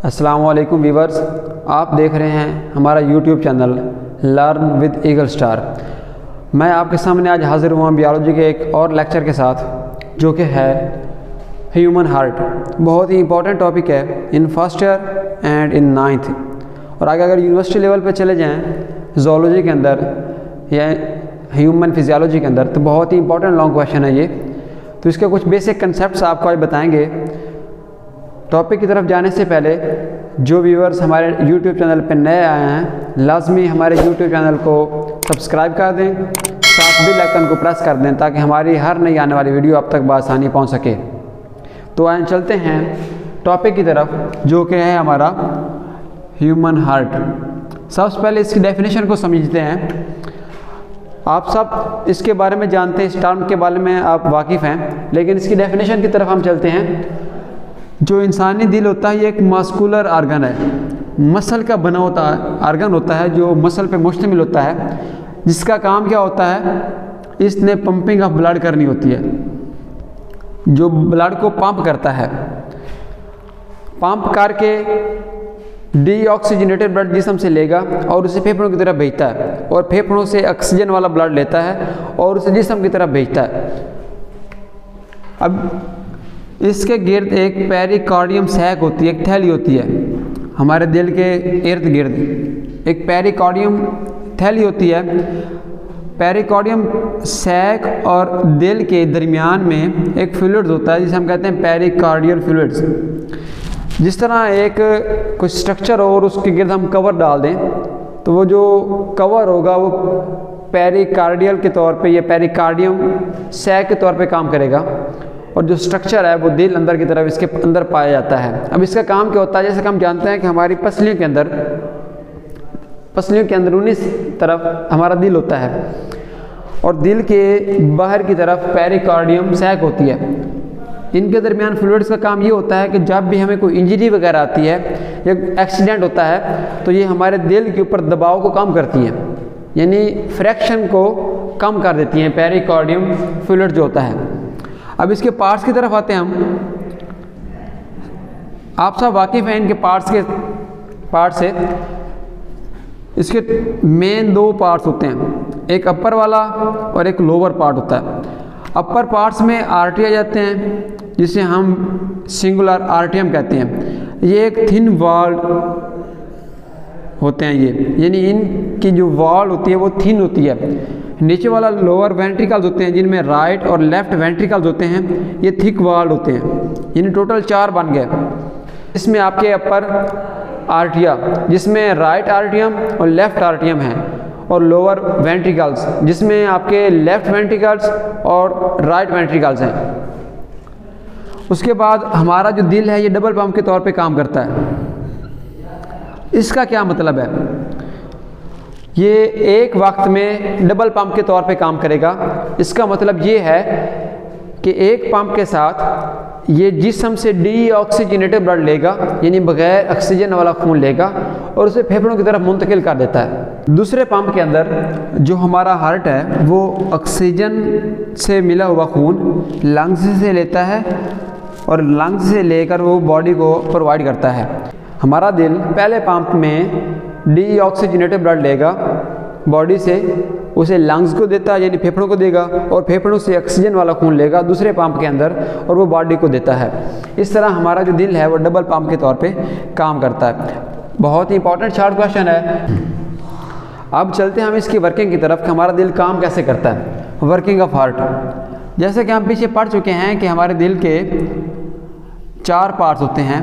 अस्सलाम वालेकुम व्यूवर्स, आप देख रहे हैं हमारा YouTube channel learn with eagle star. मैं आपके सामने आज हाज़िर हुआ बायोलॉजी के एक और लेक्चर के साथ जो कि है ह्यूमन हार्ट। बहुत ही इंपॉर्टेंट टॉपिक है in first year and in 9th। और आगे अगर यूनिवर्सिटी लेवल पे चले जाएं ज़ूलॉजी के अंदर या ह्यूमन फिजियोलॉजी के अंदर तो बहुत ही इंपॉर्टेंट लॉन्ग क्वेश्चन है ये। तो इसके कुछ बेसिक कंसेप्ट्स आपको आज बताएंगे। टॉपिक की तरफ जाने से पहले जो व्यूअर्स हमारे YouTube चैनल पर नए आए हैं लाजमी हमारे YouTube चैनल को सब्सक्राइब कर दें, साथ बेल आइकन को प्रेस कर दें ताकि हमारी हर नई आने वाली वीडियो आप तक बआसानी पहुंच सके। तो आइए चलते हैं टॉपिक की तरफ जो कि है हमारा ह्यूमन हार्ट। सबसे पहले इसकी डेफिनेशन को समझते हैं। आप सब इसके बारे में जानते हैं, इस टर्म के बारे में आप वाकिफ़ हैं, लेकिन इसकी डेफिनेशन की तरफ हम चलते हैं। जो इंसानी दिल होता है ये एक मस्कुलर आर्गन है, मसल का बना होता है आर्गन होता है जो मसल पे मुश्तमिल होता है, जिसका काम क्या होता है, इसने पंपिंग ऑफ ब्लड करनी होती है, जो ब्लड को पंप करता है। पंप करके डीऑक्सीजनेटेड ब्लड जिस्म से लेगा और उसे फेफड़ों की तरफ भेजता है, और फेफड़ों से ऑक्सीजन वाला ब्लड लेता है और उसे जिस्म की तरफ भेजता है। अब इसके गिर्द एक पेरिकार्डियम सैक होती है, एक थैली होती है। हमारे दिल के इर्द गिर्द एक पेरिकार्डियम थैली होती है। पेरिकार्डियम सैक और दिल के दरमियान में एक फ्लूइड्स होता है जिसे हम कहते हैं पेरिकार्डियल फ्लूइड्स। जिस तरह एक कुछ स्ट्रक्चर हो और उसके गिर्द हम कवर डाल दें तो वो जो कवर होगा वो पेरिकार्डियल के तौर पे या पेरिकार्डियम सैक के तौर पे काम करेगा, और जो स्ट्रक्चर है वो दिल अंदर की तरफ इसके अंदर पाया जाता है। अब इसका काम क्या होता है, जैसे कि हम जानते हैं कि हमारी पसलियों के अंदरूनी तरफ हमारा दिल होता है और दिल के बाहर की तरफ पेरिकार्डियम सैक होती है। इनके दरमियान फ्लूइड्स का काम ये होता है कि जब भी हमें कोई इंजरी वगैरह आती है या एक्सीडेंट होता है तो ये हमारे दिल के ऊपर दबाव को कम करती हैं, यानी फ्रैक्शन को कम कर देती हैं पेरिकार्डियम फ्लूइड जो होता है। अब इसके पार्ट्स की तरफ आते हैं हम। आप सब वाकिफ़ हैं इनके पार्ट से। इसके मेन दो पार्ट्स होते हैं, एक अपर वाला और एक लोअर पार्ट होता है। अपर पार्ट्स में आर्टरी आ जाते हैं जिसे हम सिंगुलर आर्टियम कहते हैं। ये एक थिन वॉल होते हैं ये, यानी इनकी जो वॉल होती है वो थिन होती है। नीचे वाला लोअर वेंट्रिकल्स होते हैं जिनमें राइट और लेफ्ट वेंट्रिकल्स होते हैं, ये थिक वॉल्ड होते हैं, यानी टोटल 4 बन गए। इसमें आपके अपर आर्टिया जिसमें राइट आर्टियम और लेफ्ट आर्टियम है, और लोअर वेंट्रिकल्स जिसमें आपके लेफ्ट वेंट्रिकल्स और राइट वेंट्रिकल्स हैं। उसके बाद हमारा जो दिल है ये डबल पंप के तौर पे काम करता है। इसका क्या मतलब है, ये एक वक्त में डबल पंप के तौर पे काम करेगा। इसका मतलब ये है कि एक पंप के साथ ये जिस्म से डीऑक्सीजनेटेड ब्लड लेगा, यानी बगैर ऑक्सीजन वाला खून लेगा और उसे फेफड़ों की तरफ मुंतकिल कर देता है। दूसरे पंप के अंदर जो हमारा हार्ट है वो ऑक्सीजन से मिला हुआ खून लंग्स से लेता है और लंग्स से लेकर वो बॉडी को प्रोवाइड करता है। हमारा दिल पहले पंप में डीऑक्सीजनेटेड ब्लड लेगा बॉडी से, उसे लंग्स को देता है यानी फेफड़ों को देगा, और फेफड़ों से ऑक्सीजन वाला खून लेगा दूसरे पंप के अंदर और वो बॉडी को देता है। इस तरह हमारा जो दिल है वो डबल पंप के तौर पे काम करता है। बहुत ही इंपॉर्टेंट शॉर्ट क्वेश्चन है। अब चलते हैं हम इसकी वर्किंग की तरफ कि हमारा दिल काम कैसे करता है। वर्किंग ऑफ हार्ट, जैसे कि हम पीछे पढ़ चुके हैं कि हमारे दिल के 4 पार्ट्स होते हैं,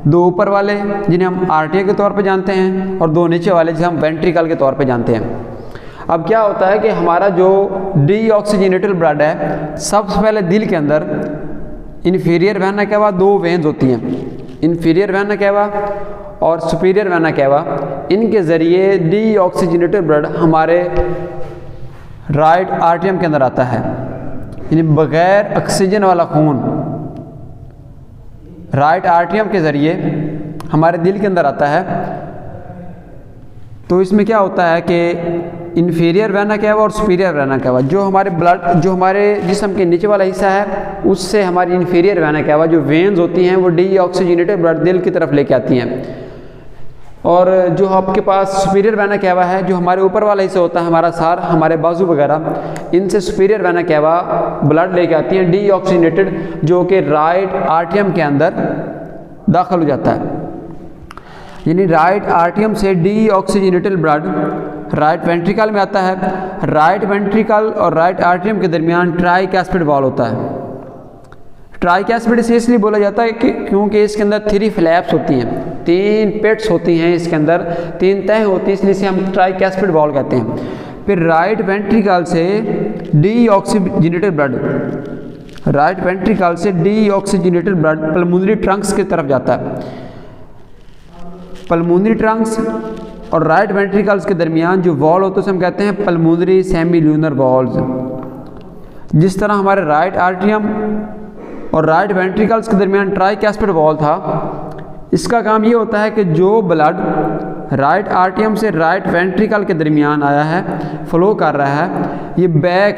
2 ऊपर वाले जिन्हें हम आर्टिया के तौर पे जानते हैं और 2 नीचे वाले जिसे हम वेंट्रिकल के तौर पे जानते हैं। अब क्या होता है कि हमारा जो डीऑक्सीजनेटेड ब्लड है सबसे पहले दिल के अंदर इन्फीरियर वेना केवा 2 वेन्स होती हैं, इन्फीरियर वेना केवा और सुपीरियर वेना केवा। इनके ज़रिए डीऑक्सीजनेटेड ब्लड हमारे राइट आर्टियम के अंदर आता है, यानी बगैर ऑक्सीजन वाला खून राइट आर्टियम के ज़रिए हमारे दिल के अंदर आता है। तो इसमें क्या होता है कि इन्फीरियर वेना कैवा और सुपीरियर वेना कैवा। जो हमारे जिस्म के नीचे वाला हिस्सा है उससे हमारी इन्फीरियर वेना कैवा जो वेन्स होती हैं वो डीऑक्सीजनेटेड ब्लड दिल की तरफ लेके आती हैं, और जो आपके पास सुपीरियर वेना कैवा है जो हमारे ऊपर वाला हिस्सा होता है, हमारा सार, हमारे बाजू वगैरह, इनसे सुपीरियर वेना कैवा ब्लड लेके आती हैं डीऑक्सीजनेटेड, जो कि राइट आर्टियम के अंदर दाखिल हो जाता है। यानी राइट आर्टियम से डीऑक्सीजनेटेड ब्लड राइट वेंट्रिकल में आता है। राइट वेंट्रिकल और राइट आर्टियम के दरमियान ट्राइकैस्पिड वॉल होता है। ट्राइकैस्पिड से इसलिए बोला जाता है कि क्योंकि इसके अंदर 3 फ्लैप्स होती हैं, 3 पेट्स होती हैं, इसके अंदर 3 तह होती हैं, इसलिए इसे हम ट्राइकैस्पिड वॉल कहते हैं। फिर राइट वेंट्रिकल से डीऑक्सीजनेटेड ब्लड, राइट वेंट्रिकल से डीऑक्सीजनेटेड ब्लड पल्मोनरी ट्रंक्स की तरफ जाता है। पल्मोनरी ट्रंक्स और राइट वेंट्रिकल्स के दरमियान जो वॉल होते हैं उसे हम कहते हैं पल्मोनरी सेमी ल्यूनर वॉल्स। जिस तरह हमारे राइट आर्टियम और राइट वेंट्रिकल्स के दरमियान ट्राइकैस्पिड वॉल था, इसका काम ये होता है कि जो ब्लड राइट आर्टियम से राइट वेंट्रिकल के दरमियान आया है, फ्लो कर रहा है, ये बैक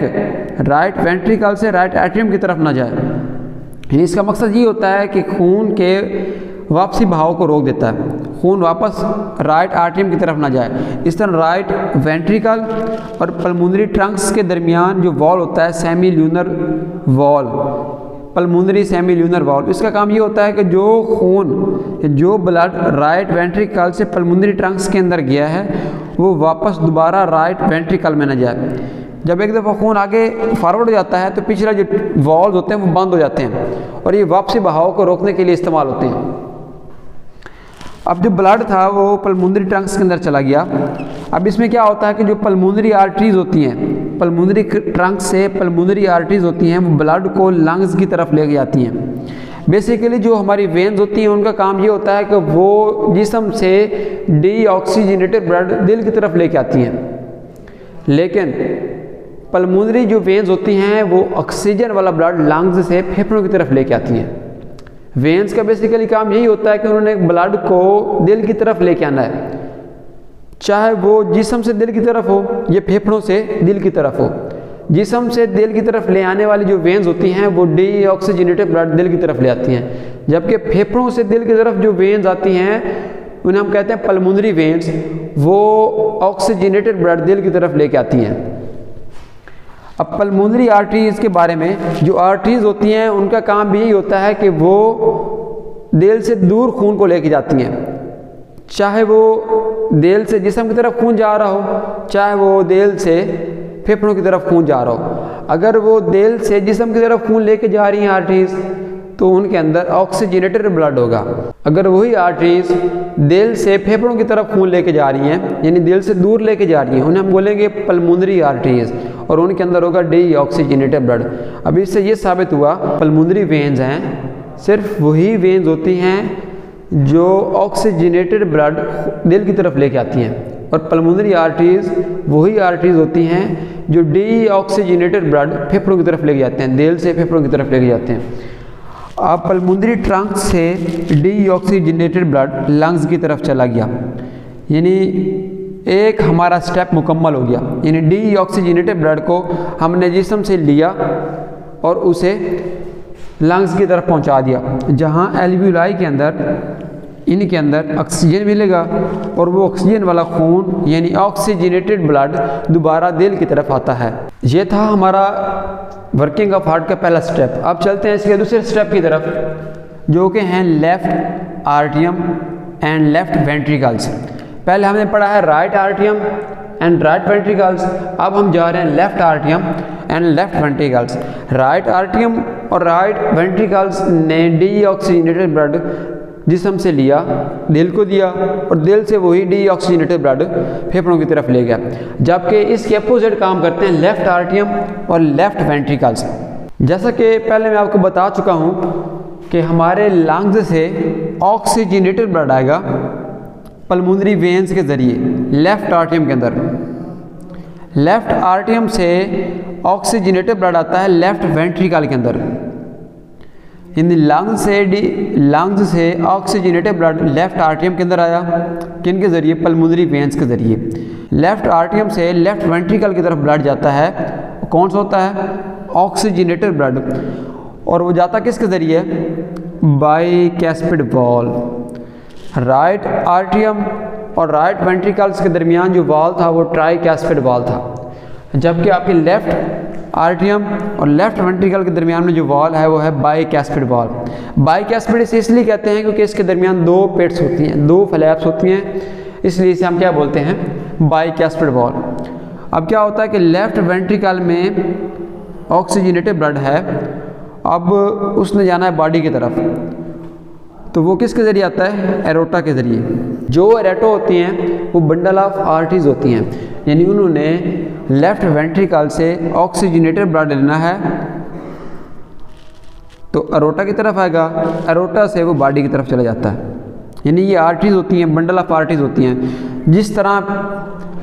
राइट वेंट्रिकल से राइट आर्टियम की तरफ ना जाए। इसका मकसद ये होता है कि खून के वापसी बहाव को रोक देता है, खून वापस राइट आर्टियम की तरफ ना जाए। इस तरह राइट वेंट्रिकल और पल्मोनरी ट्रंक्स के दरमियान जो वॉल होता है semi lunar wall, pulmonary semi lunar wall, इसका काम ये होता है कि जो खून, जो ब्लड राइट वेंट्रिकल से पल्मोनरी ट्रंक्स के अंदर गया है वो वापस दोबारा राइट वेंट्रिकल में न जाए। जब एक दफ़ा खून आगे फॉरवर्ड हो जाता है तो पिछला जो वॉल्स होते हैं वो बंद हो जाते हैं और ये वापसी बहाव को रोकने के लिए इस्तेमाल होते हैं। अब जो ब्लड था वो पल्मोनरी ट्रंक्स के अंदर चला गया। अब इसमें क्या होता है कि जो पल्मोनरी आर्टरीज होती हैं, पल्मोनरी ट्रंक से पल्मोनरी आर्टरीज होती हैं, वो ब्लड को लंग्स की तरफ ले जाती हैं। बेसिकली जो हमारी वेन्स होती हैं उनका काम ये होता है कि वो जिस्म से डीऑक्सीजनेटेड ब्लड दिल की तरफ लेके आती हैं, लेकिन पल्मोनरी जो वेन्स होती हैं वो ऑक्सीजन वाला ब्लड लंग्स से फेफड़ों की तरफ लेके आती हैं। वेन्स का बेसिकली काम यही होता है कि उन्होंने ब्लड को दिल की तरफ लेके आना है, चाहे वो जिस्म से दिल की तरफ हो या फेफड़ों से दिल की तरफ हो। जिस्म से दिल की तरफ ले आने वाली जो वेन्स होती हैं वो डीऑक्सीजनेटेड ब्लड दिल की तरफ ले आती हैं, जबकि फेफड़ों से दिल की तरफ जो वेन्स आती हैं उन्हें हम कहते हैं पल्मोनरी वेन्स, वो ऑक्सीजनेटेड ब्लड दिल की तरफ लेके आती हैं। अब पल्मोनरी आर्टरीज के बारे में, जो आर्टरीज होती हैं उनका काम भी यही होता है कि वो दिल से दूर खून को लेके जाती हैं, चाहे वो दिल से जिस्म की तरफ खून जा रहा हो, चाहे वो दिल से फेफड़ों की तरफ खून जा रहा हो। अगर वो दिल से जिस्म की तरफ खून लेके जा रही हैं आर्टरीज तो उनके अंदर ऑक्सीजनेटेड ब्लड होगा। अगर वही आर्टरीज दिल से फेफड़ों की तरफ खून लेके जा रही हैं, यानी दिल से दूर लेके जा रही हैं, उन्हें हम बोलेंगे पल्मोनरी आर्टरीज, और उनके अंदर होगा डीऑक्सीजनेटेड ब्लड। अब इससे ये साबित हुआ पल्मोनरी वेन्स हैं सिर्फ वही वेन्स होती हैं जो ऑक्सीजनेटेड ब्लड दिल की तरफ लेके आती हैं, और पल्मोनरी आर्टरीज वही आर्टरीज होती हैं जो डीऑक्सीजनेटेड ब्लड फेफड़ों की तरफ लेके जाते हैं, दिल से फेफड़ों की तरफ लेके जाते हैं। अब पल्मोनरी ट्रंक से डीऑक्सीजनेटेड ब्लड लंग्स की तरफ चला गया, यानी एक हमारा स्टेप मुकम्मल हो गया। यानी डीऑक्सीजनेटेड ब्लड को हमने जिस्म से लिया और उसे लंग्स की तरफ पहुंचा दिया, जहां एल्वियोलाई के अंदर, इनके अंदर ऑक्सीजन मिलेगा और वो ऑक्सीजन वाला खून यानी ऑक्सीजनेटेड ब्लड दोबारा दिल की तरफ आता है। ये था हमारा वर्किंग ऑफ हार्ट का पहला स्टेप। अब चलते हैं इसके दूसरे स्टेप की तरफ, जो कि हैं लेफ्ट आर्टियम एंड लेफ्ट वेंट्रिकल्स। पहले हमने पढ़ा है राइट आर्टियम एंड राइट वेंट्रिकल्स, अब हम जा रहे हैं लेफ्ट आर्टियम एंड लेफ्ट वेंट्रिकल्स। राइट आर्टियम और राइट वेंट्रिकल्स ने डीऑक्सीजनेटेड ब्लड जिस्म से लिया, दिल को दिया, और दिल से वही डीऑक्सीजनेटेड ब्लड फेफड़ों की तरफ ले गया, जबकि इसके अपोजिट काम करते हैं लेफ्ट आर्टियम और लेफ्ट वेंट्रिकल्स। जैसा कि पहले मैं आपको बता चुका हूँ कि हमारे लंग्स से ऑक्सीजनेटेड ब्लड आएगा पल्मोनरी वेन्स के ज़रिए लेफ्ट आर्टियम के अंदर। लेफ्ट आर्टियम से ऑक्सीजनेटेड ब्लड आता है लेफ्ट वेंट्रिकल के अंदर। इन लंग्स से ऑक्सीजनेटेड ब्लड लेफ्ट आर्टियम के अंदर आया, किन के ज़रिए? पल्मोनरी वेन्स के ज़रिए। लेफ़्ट आर्टियम से लेफ़्ट वेंट्रिकल की तरफ ब्लड जाता है, कौन सा होता है? Oxygenated blood. और वो जाता किसके ज़रिए? बाइकैस्पिड वॉल। राइट आर्टियम और राइट वेंट्रिकल्स के दरमियान जो वॉल था वो ट्राइकैस्पिड वॉल था, जबकि आपकी लेफ़्ट आर्टियम और लेफ़्ट वेंट्रिकल के दरमियान में जो वॉल है वो है बाइकैस्पिड वॉल। बाइकैस्पिड इसे इसलिए कहते हैं क्योंकि इसके दरमियान दो पेट्स होती हैं, दो फ्लैप्स होती हैं, इसलिए इसे हम क्या बोलते हैं? बाइकैस्पिड वॉल। अब क्या होता है कि लेफ़्ट वेंट्रिकल में ऑक्सीजनेटेड ब्लड है, अब उसने जाना है बॉडी की तरफ, तो वो किसके ज़रिए आता है? एरोटा के ज़रिए। जो एरोटो होती हैं वो बंडल ऑफ आर्टरीज होती हैं, यानी उन्होंने लेफ़्ट वेंट्रिकल से ऑक्सीजनेटेड ब्लड लेना है तो एरोटा की तरफ आएगा, एरोटा से वो बॉडी की तरफ चला जाता है। यानी ये आर्टरीज होती हैं, बंडल ऑफ आर्टरीज होती हैं। जिस तरह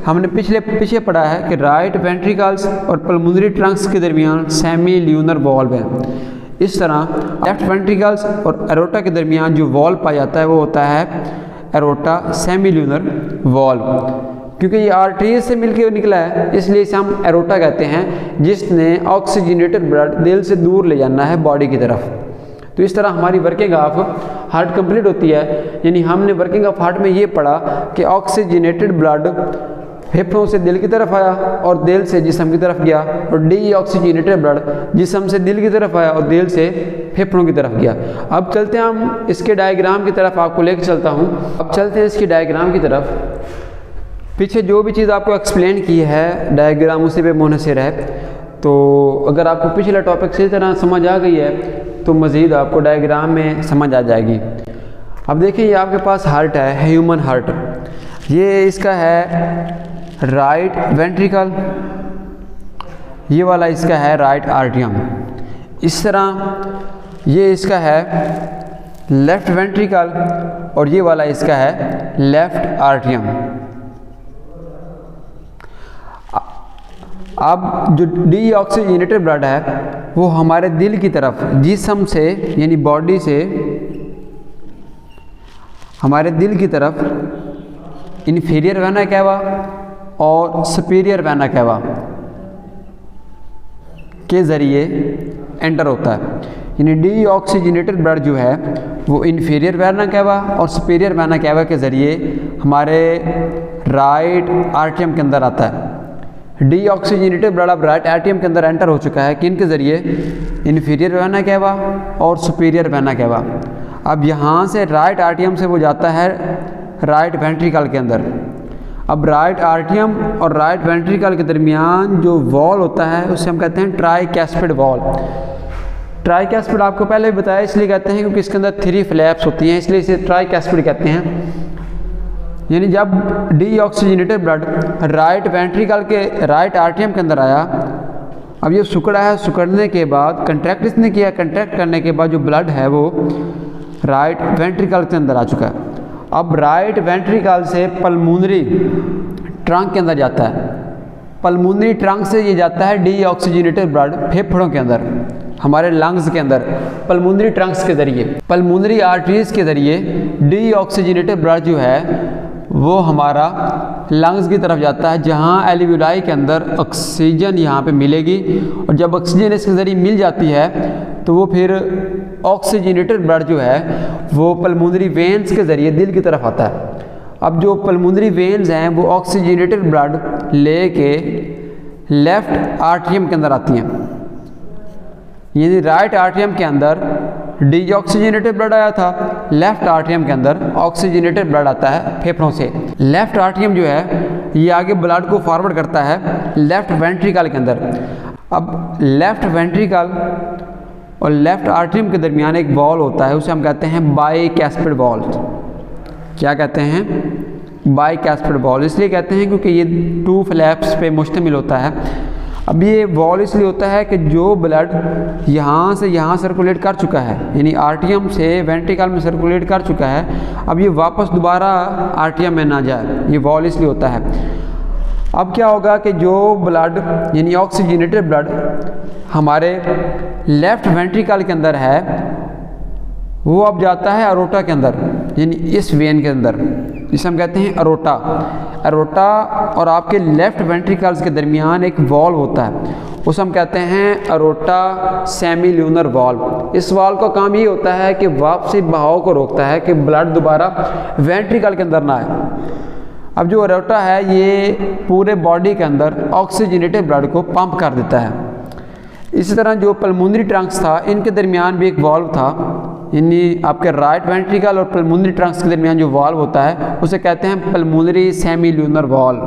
हमने पीछे पढ़ा है कि राइट वेंट्रिकल्स और पल्मोनरी ट्रंक्स के दरमियान सेमी ल्यूनर वॉल्व है, इस तरह लेफ्ट वेंट्रिकल्स और एरोटा के दरमियान जो वॉल्व पाया जाता है वो होता है एरोटा सेमी ल्यूनर वॉल्व। क्योंकि ये आर्टरीज से मिलकर निकला है इसलिए इसे हम एरोटा कहते हैं, जिसने ऑक्सीजनेटेड ब्लड दिल से दूर ले जाना है बॉडी की तरफ। तो इस तरह हमारी वर्किंग ऑफ हार्ट कंप्लीट होती है। यानी हमने वर्किंग ऑफ हार्ट में ये पढ़ा कि ऑक्सीजनेटेड ब्लड फेफड़ों से दिल की तरफ आया और दिल से जिस्म की तरफ गया, और डी ऑक्सीजनेटेड ब्लड जिस्म से दिल की तरफ आया और दिल से फेफड़ों की तरफ गया। अब चलते हैं हम इसके डायग्राम की तरफ, आपको लेकर चलता हूँ। अब चलते हैं इसकी डायग्राम की तरफ। पीछे जो भी चीज़ आपको एक्सप्लेन की है डायग्राम उसी पे मुनहसर है, तो अगर आपको पिछला टॉपिक सही तरह समझ आ गई है तो मज़ीद आपको डायग्राम में समझ आ जाएगी। अब देखिए ये आपके पास हार्ट है, ह्यूमन हार्ट। ये इसका है राइट वेंट्रिकल, ये वाला इसका है राइट आर्टियम। इस तरह ये इसका है लेफ़्ट वेंट्रिकल और ये वाला इसका है लेफ़्ट आर्टियम। अब जो डी ऑक्सीजनेटेड ब्लड है वो हमारे दिल की तरफ जिस्म से यानी बॉडी से हमारे दिल की तरफ इन्फीरियर वेना कैवा और सुपीरियर वेना कैवा के ज़रिए एंटर होता है। यानी डी ऑक्सीजनेटेड ब्लड जो है वो इन्फीरियर वेना कैवा और सुपीरियर वेना कैवा के ज़रिए हमारे राइट आर्टियम के अंदर आता है। डी ऑक्सीजनेटेड ब्लड अब राइट आर्टियम के अंदर एंटर हो चुका है, किन के ज़रिए? इन्फीरियर वेना कैवा और सुपीरियर वेना कैवा। अब यहाँ से राइट आर्टियम से वो जाता है राइट वेंट्रिकल के अंदर। अब राइट आर्टियम और राइट वेंट्रिकल के दरमियान जो वॉल होता है उसे हम कहते हैं ट्राइकैस्पिड वॉल। ट्राइकैस्पिड आपको पहले भी बताया, इसलिए कहते हैं क्योंकि इसके अंदर 3 फ्लैप्स होती हैं, इसलिए इसे ट्राइकैस्पिड कहते हैं। यानी जब D oxygenated blood right ventricle के राइट आर्टियम के अंदर आया, अब ये सुकड़ा है, सुकड़ने के बाद कंट्रैक्ट इसने किया, कंट्रैक्ट करने के बाद जो ब्लड है वो राइट वेंट्रिकल के अंदर आ चुका है। अब राइट वेंट्रिकल से पल्मोनरी ट्रंक के अंदर जाता है, पल्मोनरी ट्रंक से ये जाता है डी ऑक्सीजनेटेड ब्लड फेफड़ों के अंदर, हमारे लंग्स के अंदर पल्मोनरी ट्रंक्स के ज़रिए, पल्मोनरी आर्टरीज के ज़रिए डी ऑक्सीजनेटेड ब्लड जो है वो हमारा लंग्स की तरफ जाता है, जहाँ एल्वियोलाई के अंदर ऑक्सीजन यहाँ पे मिलेगी, और जब ऑक्सीजन इसके ज़रिए मिल जाती है तो वो फिर ऑक्सीजनेटेड ब्लड जो है वो पल्मोनरी वेन्स के ज़रिए दिल की तरफ आता है। अब जो पल्मोनरी वेन्स हैं वो ऑक्सीजनेटेड ब्लड लेके लेफ़्ट आर्टियम के अंदर आती हैं। यानी राइट आर्टियम के अंदर डीऑक्सीजनेटेड ब्लड आया था, लेफ्ट आर्टियम के अंदर ऑक्सीजनेटेड ब्लड आता है फेफड़ों से। लेफ्ट आर्टियम जो है ये आगे ब्लड को फॉरवर्ड करता है लेफ्ट वेंट्रिकल के अंदर। अब लेफ्ट वेंट्रिकल और लेफ्ट आर्टियम के दरमियान एक वॉल होता है, उसे हम कहते हैं बाइकैस्पिड वॉल। क्या कहते हैं? बाइकैस्पिड वॉल। इसलिए कहते हैं क्योंकि ये 2 फ्लैप्स पे मुश्तमिल होता है। अब ये वॉल इसलिए होता है कि जो ब्लड यहाँ से यहाँ सर्कुलेट कर चुका है, यानी आर्टियम से वेंट्रिकल में सर्कुलेट कर चुका है, अब ये वापस दोबारा आर्टियम में ना जाए, ये वॉल इसलिए होता है। अब क्या होगा कि जो ब्लड यानी ऑक्सीजनेटेड ब्लड हमारे लेफ्ट वेंट्रिकल के अंदर है वो अब जाता है अरोटा के अंदर, यानी इस वेन के अंदर, जिसे हम कहते हैं अरोटा। एरोटा और आपके लेफ्ट वेंट्रिकल्स के दरमियान एक वॉल्व होता है, उसे हम कहते हैं एरोटा सेमील्यूनर वॉल्व। इस वॉल्व का काम ये होता है कि वापसी बहाव को रोकता है कि ब्लड दोबारा वेंट्रिकल के अंदर ना आए। अब जो एरोटा है ये पूरे बॉडी के अंदर ऑक्सीजनेटेड ब्लड को पंप कर देता है। इसी तरह जो पल्मोनरी ट्रंक्स था, इनके दरमियान भी एक वॉल्व था, यानी आपके राइट वेंट्रिकल और पल्मोनरी ट्रंक्स के दरमियान जो वॉल्व होता है उसे कहते हैं पल्मोनरी सेमील्यूनर वॉल्व।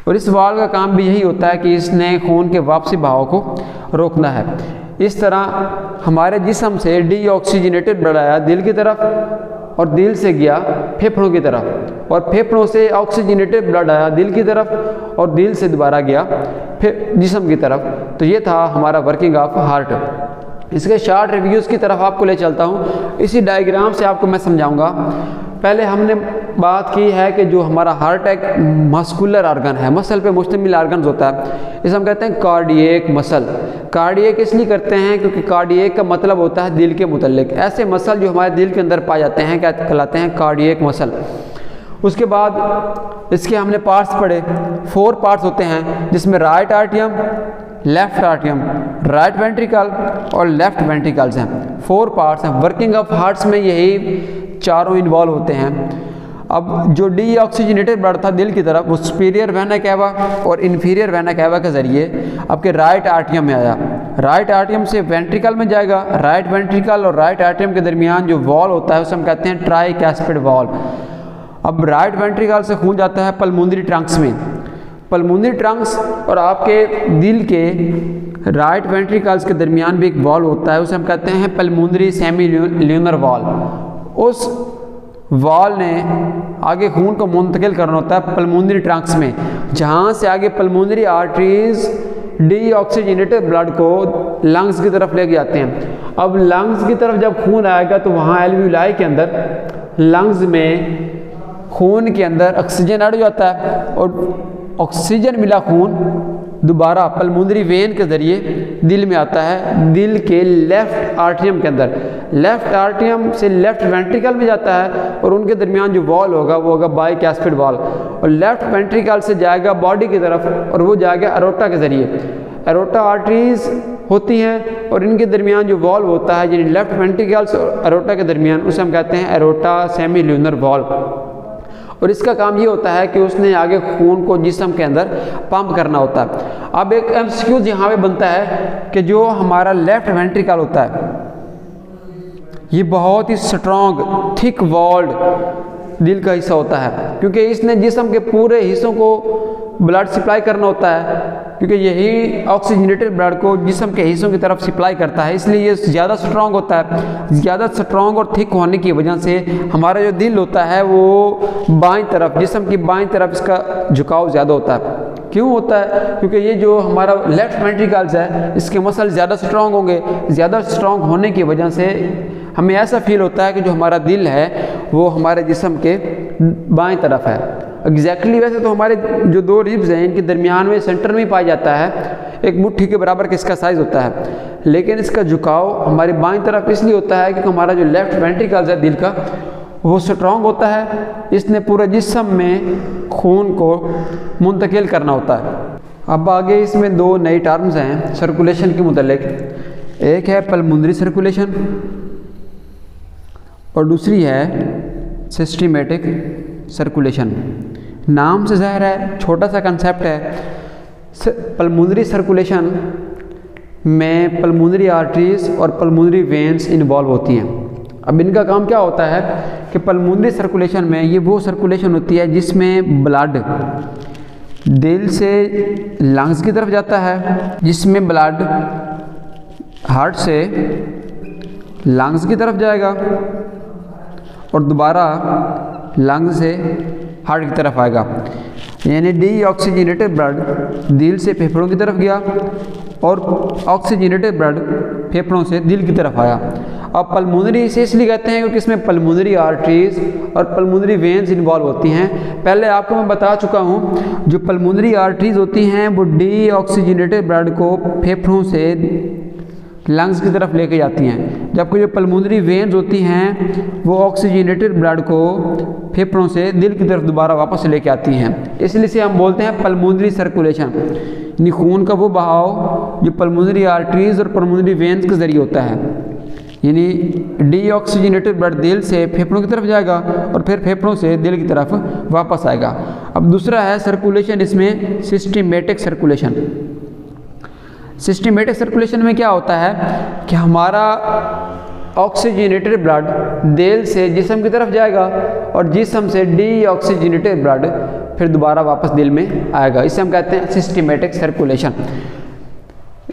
और इस वॉल्व का काम भी यही होता है कि इसने खून के वापसी बहाव को रोकना है। इस तरह हमारे जिस्म से डीऑक्सीजनेटेड ब्लड आया दिल की तरफ और दिल से गया फेफड़ों की तरफ, और फेफड़ों से ऑक्सीजनेटेड ब्लड आया दिल की तरफ और दिल से दोबारा गया जिस्म की तरफ। तो ये था हमारा वर्किंग ऑफ हार्ट। इसके शॉर्ट रिव्यूज़ की तरफ आपको ले चलता हूँ। इसी डायग्राम से आपको मैं समझाऊंगा। पहले हमने बात की है कि जो हमारा हार्ट एक मस्कुलर ऑर्गन है, मसल पे मुश्तमिल ऑर्गन होता है, इसे हम कहते हैं कार्डियक मसल। कार्डियक इसलिए करते हैं क्योंकि कार्डियक का मतलब होता है दिल के मुतल्लिक। ऐसे मसल जो हमारे दिल के अंदर पाए जाते हैं क्या कहलाते हैं? Cardiac muscle. उसके बाद इसके हमने पार्ट्स पढ़े, 4 पार्ट्स होते हैं जिसमें राइट आर्टियम, लेफ्ट आर्टियम, राइट वेंट्रिकल और लेफ्ट वेंट्रिकल्स हैं। 4 पार्ट्स हैं। वर्किंग ऑफ हार्ट्स में यही चारों इन्वॉल्व होते हैं। अब जो डीऑक्सीजनेटेड ब्लड था दिल की तरफ वो सुपीरियर वेना कैवा और इन्फीरियर वेना कैवा के ज़रिए आपके राइट आर्टियम में आया। राइट आर्टियम से वेंट्रिकल में जाएगा। राइट वेंट्रिकल और राइट आर्टियम के दरमियान जो वॉल होता है उसे हम कहते हैं ट्राइकैस्पिड वॉल। अब राइट वेंट्रिकल से खून जाता है पल्मोनरी ट्रंक्स में। पल्मोनरी ट्रंक्स और आपके दिल के राइट वेंट्रिकल्स के दरमियान भी एक वॉल होता है, उसे हम कहते हैं पल्मोनरी सेमील्यूनर वॉल। उस वॉल ने आगे खून को मुंतकिल करना होता है पल्मोनरी ट्रंक्स में, जहाँ से आगे पल्मोनरी आर्टरीज डीऑक्सीजनेटेड ब्लड को लंग्स की तरफ लेके जाते हैं। अब लंग्स की तरफ जब खून आएगा तो वहाँ एल्वियोलाई के अंदर लंग्स में खून के अंदर ऑक्सीजन ऐड हो जाता है और ऑक्सीजन मिला खून दोबारा पल्मोनरी वेन के ज़रिए दिल में आता है, दिल के लेफ़्ट आर्टियम के अंदर। लेफ़्ट आर्टियम से लेफ़्ट वेंट्रिकल में जाता है और उनके दरमियान जो वॉल होगा वो होगा बाइकैस्पिड वॉल, और लेफ़्ट वेंट्रिकल से जाएगा बॉडी की तरफ और वो जाएगा एरोटा के ज़रिए। एरोटा आर्टरीज होती हैं और इनके दरमियान जो वॉल्व होता है यानी लेफ़्ट वेंट्रिकल्स और एरोटा के दरमियान उसे हम कहते हैं एरोटा सेमील्यूनर वॉल्व। और इसका काम ये होता है कि उसने आगे खून को जिस्म के अंदर पंप करना होता है। अब एक एमसीक्यूज यहाँ पे बनता है कि जो हमारा लेफ्ट वेंट्रिकल होता है ये बहुत ही स्ट्रॉन्ग थिक वॉल्ड दिल का हिस्सा होता है, क्योंकि इसने जिस्म के पूरे हिस्सों को ब्लड सप्लाई करना होता है, क्योंकि यही ऑक्सीजनेटेड ब्लड को जिस्म के हिस्सों की तरफ सप्लाई करता है, इसलिए ये ज़्यादा स्ट्रॉन्ग होता है। ज़्यादा स्ट्रॉन्ग और थिक होने की वजह से हमारा जो दिल होता है वो बाईं तरफ, जिस्म की बाईं तरफ इसका झुकाव ज़्यादा होता है। क्यों होता है? क्योंकि ये जो हमारा लेफ्ट वेंट्रिकल्स है इसके मसल ज़्यादा स्ट्रॉन्ग होंगे। ज़्यादा स्ट्रॉन्ग होने की वजह से हमें ऐसा फील होता है कि जो हमारा दिल है वो हमारे जिस्म के बाईं तरफ है। एग्जैक्टली वैसे तो हमारे जो 2 रिब्स हैं इनके दरमियान में सेंटर में पाया जाता है, एक मुट्ठी के बराबर का इसका साइज़ होता है, लेकिन इसका झुकाव हमारी बाईं तरफ इसलिए होता है क्योंकि हमारा जो लेफ्ट वेंट्रिकल्स है दिल का वो स्ट्रॉन्ग होता है। इसने पूरे जिस्म में खून को मुंतकिल करना होता है। अब आगे इसमें 2 नई टर्म्स हैं सर्कुलेशन के मुतल्लिक, एक है पल्मोनरी सर्कुलेशन और दूसरी है सिस्टमेटिक सर्कुलेशन। नाम से ज़ाहिर है छोटा सा कंसेप्ट है। पल्मोनरी सर्कुलेशन में पल्मोनरी आर्टरीज और पल्मोनरी वेन्स इन्वॉल्व होती हैं। अब इनका काम क्या होता है कि पल्मोनरी सर्कुलेशन में ये वो सर्कुलेशन होती है जिसमें ब्लड दिल से लंग्स की तरफ जाता है, जिसमें ब्लड हार्ट से लंग्स की तरफ जाएगा और दोबारा लंग्स से हार्ट की तरफ आएगा। यानी डीऑक्सीजनेटेड ब्लड दिल से फेफड़ों की तरफ गया और ऑक्सीजनेटेड ब्लड फेफड़ों से दिल की तरफ आया। अब पल्मोनरी इसे इसलिए कहते हैं क्योंकि इसमें पल्मोनरी आर्टरीज और पल्मोनरी वेन्स इन्वॉल्व होती हैं। पहले आपको मैं बता चुका हूँ जो पल्मोनरी आर्टरीज होती हैं वो डीऑक्सीजनेटेड ब्लड को फेफड़ों से लंग्स की तरफ लेके जाती हैं। जबकि जो पल्मोनरी वेन्स होती हैं वो ऑक्सीजनेटेड ब्लड को फेफड़ों से दिल की तरफ दोबारा वापस लेके आती हैं, इसलिए से हम बोलते हैं पल्मोनरी सर्कुलेशन, यानी खून का वो बहाव जो पल्मोनरी आर्टरीज और पल्मोनरी वेन्स के ज़रिए होता है। यानी डीऑक्सीजनेटेड ब्लड दिल से फेफड़ों की तरफ जाएगा और फिर फेफड़ों से दिल की तरफ वापस आएगा। अब दूसरा है सर्कुलेशन, इसमें सिस्टमेटिक सर्कुलेशन। सिस्टमेटिक सर्कुलेशन में क्या होता है कि हमारा ऑक्सीजनेटेड ब्लड दिल से जिस्म की तरफ जाएगा और जिस्म से डीऑक्सीजनेटेड ब्लड फिर दोबारा वापस दिल में आएगा, इसे हम कहते हैं सिस्टमेटिक सर्कुलेशन।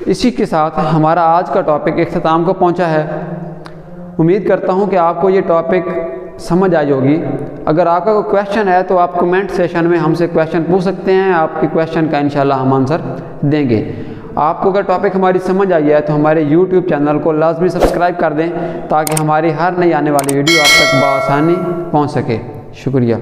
इसी के साथ हमारा आज का टॉपिक इख्तिताम को पहुंचा है। उम्मीद करता हूं कि आपको ये टॉपिक समझ आई होगी। अगर आपका कोई क्वेश्चन है तो आप कमेंट सेशन में हमसे क्वेश्चन पूछ सकते हैं, आपके क्वेश्चन का इंशाल्लाह हम आंसर देंगे। आपको अगर टॉपिक हमारी समझ आई है तो हमारे YouTube चैनल को लाजमी सब्सक्राइब कर दें ताकि हमारी हर नई आने वाली वीडियो आप तक बआसानी पहुँच सके। शुक्रिया।